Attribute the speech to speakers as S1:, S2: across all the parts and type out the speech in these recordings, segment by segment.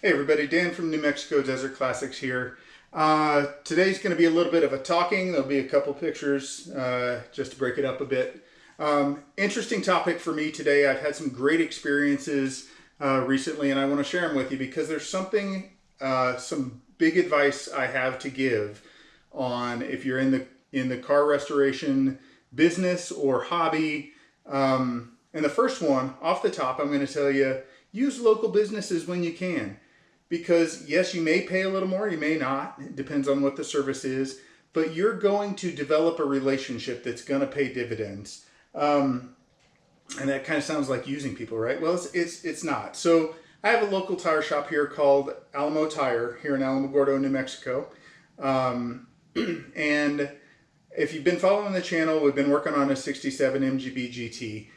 S1: Hey everybody, Dan from New Mexico Desert Classics here. Today's going to be a little bit of a talking. There'll be a couple pictures just to break it up a bit. Interesting topic for me today. I've had some great experiences recently and I want to share them with you because there's some big advice I have to give on if you're in the car restoration business or hobby. And the first one, off the top, I'm going to tell you, use local businesses when you can. Because yes, you may pay a little more, you may not. It depends on what the service is. But you're going to develop a relationship that's going to pay dividends. And that kind of sounds like using people, right? Well, it's not. So I have a local tire shop here called Alamo Tire here in Alamogordo, New Mexico. And if you've been following the channel, we've been working on a 67 MGB GT.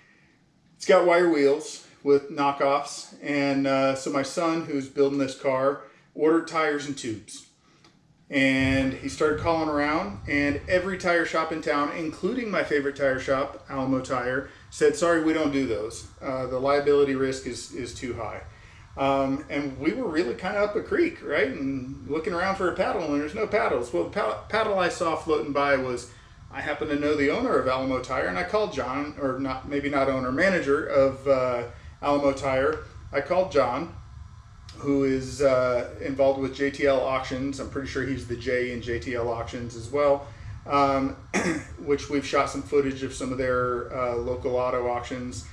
S1: It's got wire wheels with knockoffs, and so my son, who's building this car, ordered tires and tubes. And he started calling around, and every tire shop in town, including my favorite tire shop, Alamo Tire, said, sorry, we don't do those. The liability risk is too high. And we were really kind of up a creek, right? And looking around for a paddle, and there's no paddles. Well, the paddle I saw floating by was, I happen to know the owner of Alamo Tire, and I called John, or not, maybe not owner, manager of Alamo Tire. I called John, who is involved with JTL Auctions. I'm pretty sure he's the J in JTL Auctions as well, which we've shot some footage of some of their local auto auctions.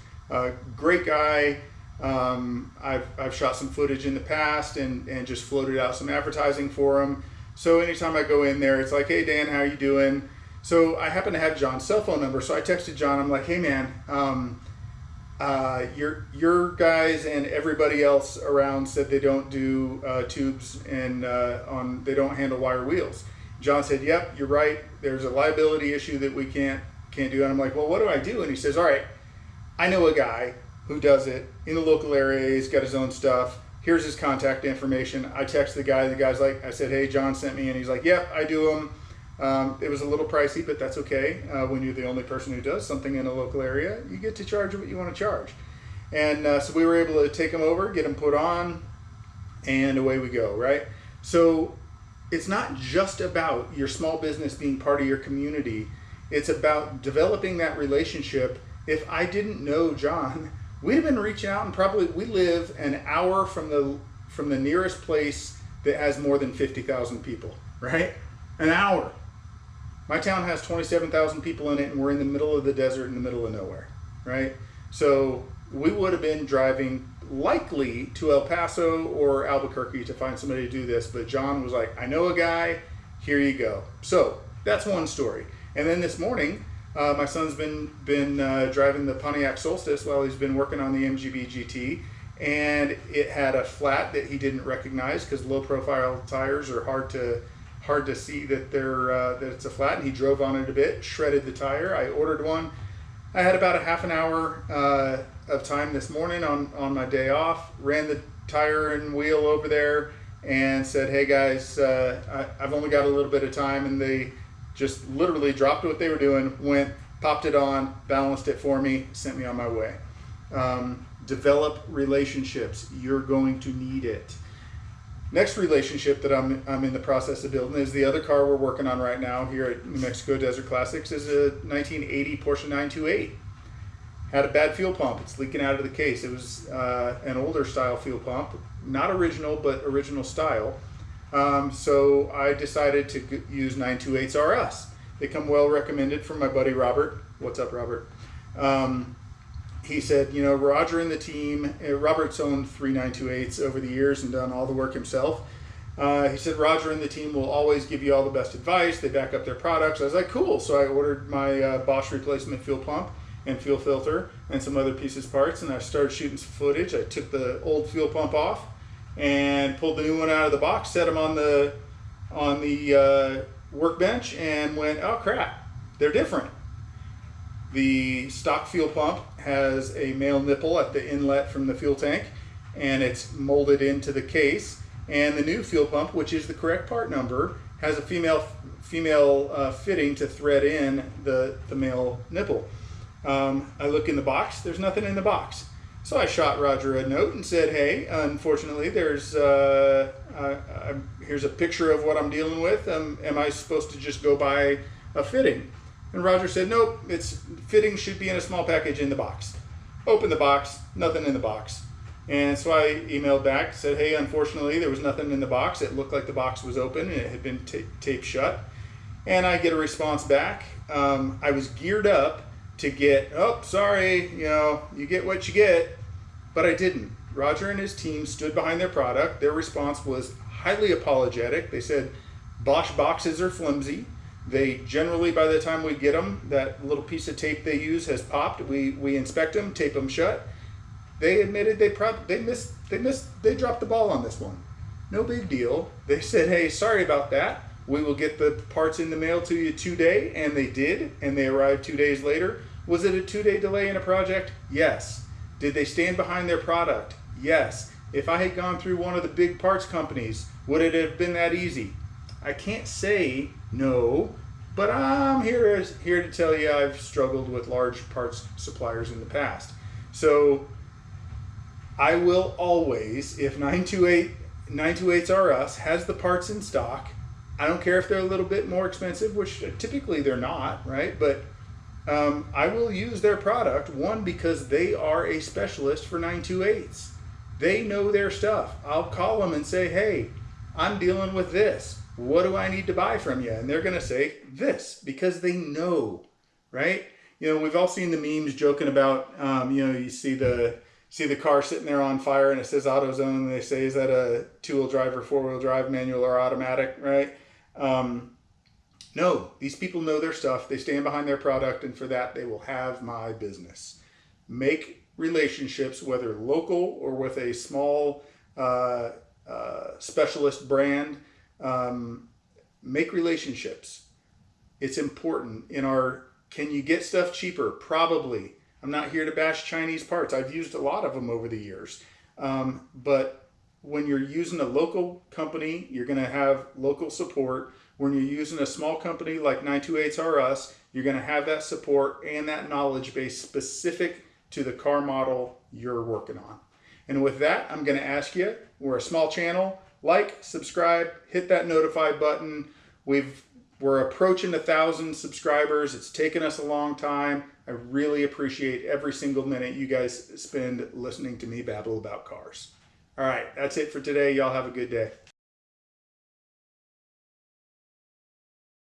S1: Great guy. I've shot some footage in the past and just floated out some advertising for him. So anytime I go in there, it's like, hey Dan, how you doing? So I happen to have John's cell phone number. So I texted John. I'm like, hey man, your guys and everybody else around said they don't do tubes and they don't handle wire wheels. John said, yep, you're right. There's a liability issue that we can't do. And I'm like, well, what do I do? And he says, all right, I know a guy who does it in the local area. He's got his own stuff. Here's his contact information. I text the guy. The guy's like, I said, hey, John sent me, and he's like, yep, I do them. It was a little pricey, but that's okay. When you're the only person who does something in a local area, you get to charge what you want to charge. And so we were able to take them over, get them put on, and away we go, right? So it's not just about your small business being part of your community. It's about developing that relationship. If I didn't know John, we'd have been reaching out, and probably we live an hour from the nearest place that has more than 50,000 people, right? An hour. My town has 27,000 people in it, and we're in the middle of the desert in the middle of nowhere, right? So we would have been driving likely to El Paso or Albuquerque to find somebody to do this, but John was like, I know a guy, here you go. So that's one story. And then this morning, my son's been driving the Pontiac Solstice while he's been working on the MGB GT, and it had a flat that he didn't recognize because low profile tires are hard to see that that it's a flat, and he drove on it a bit, shredded the tire. I ordered one. I had about a half an hour of time this morning on my day off, ran the tire and wheel over there and said, hey guys, I've only got a little bit of time, and they just literally dropped what they were doing, went, popped it on, balanced it for me, sent me on my way. Develop relationships. You're going to need it. Next relationship that I'm in the process of building is the other car we're working on right now here at New Mexico Desert Classics is a 1980 Porsche 928. Had a bad fuel pump. It's leaking out of the case. It was an older style fuel pump, not original, but original style. So I decided to use 928s RS. They come well recommended from my buddy Robert. What's up, Robert? He said, you know, Roger and the team, Robert's owned 3 928s over the years and done all the work himself. He said, Roger and the team will always give you all the best advice. They back up their products. I was like, cool. So I ordered my Bosch replacement fuel pump and fuel filter and some other pieces parts, and I started shooting some footage. I took the old fuel pump off and pulled the new one out of the box, set them on the workbench, and went, oh crap, they're different. The stock fuel pump has a male nipple at the inlet from the fuel tank, and it's molded into the case. And the new fuel pump, which is the correct part number, has a female fitting to thread in the male nipple. I look in the box, there's nothing in the box. So I shot Roger a note and said, hey, unfortunately, here's a picture of what I'm dealing with. Am I supposed to just go buy a fitting? And Roger said, nope, fitting should be in a small package in the box. Open the box, nothing in the box. And so I emailed back, said, hey, unfortunately, there was nothing in the box. It looked like the box was open and it had been taped shut. And I get a response back. I was geared up to get, oh, sorry, you get what you get, but I didn't. Roger and his team stood behind their product. Their response was highly apologetic. They said, Bosch boxes are flimsy. They generally, by the time we get them, that little piece of tape they use has popped. We inspect them, tape them shut. They admitted they dropped the ball on this one. No big deal. They said, hey, sorry about that. We will get the parts in the mail to you today, and they did, and they arrived 2 days later. Was it a 2-day delay in a project? Yes. Did they stand behind their product? Yes. If I had gone through one of the big parts companies, would it have been that easy? I can't say no, but I'm here to tell you I've struggled with large parts suppliers in the past. So I will always, if 928s R Us has the parts in stock, I don't care if they're a little bit more expensive, which typically they're not, right? But I will use their product, one, because they are a specialist for 928s. They know their stuff. I'll call them and say, hey, I'm dealing with this. What do I need to buy from you? And they're going to say this because they know, right? We've all seen the memes joking about, you see the car sitting there on fire and it says AutoZone and they say, is that a 2-wheel drive or 4-wheel drive, manual or automatic, right? No, these people know their stuff. They stand behind their product, and for that, they will have my business. Make relationships, whether local or with a small specialist brand. Make relationships. It's important in our, can you get stuff cheaper? Probably. I'm not here to bash Chinese parts. I've used a lot of them over the years. But when you're using a local company, you're going to have local support. When you're using a small company like 928s R Us, you're going to have that support and that knowledge base specific to the car model you're working on. And with that, I'm going to ask you, we're a small channel, like, subscribe, hit that notify button. We're approaching 1,000 subscribers. It's taken us a long time. I really appreciate every single minute you guys spend listening to me babble about cars. All right, that's it for today. Y'all have a good day.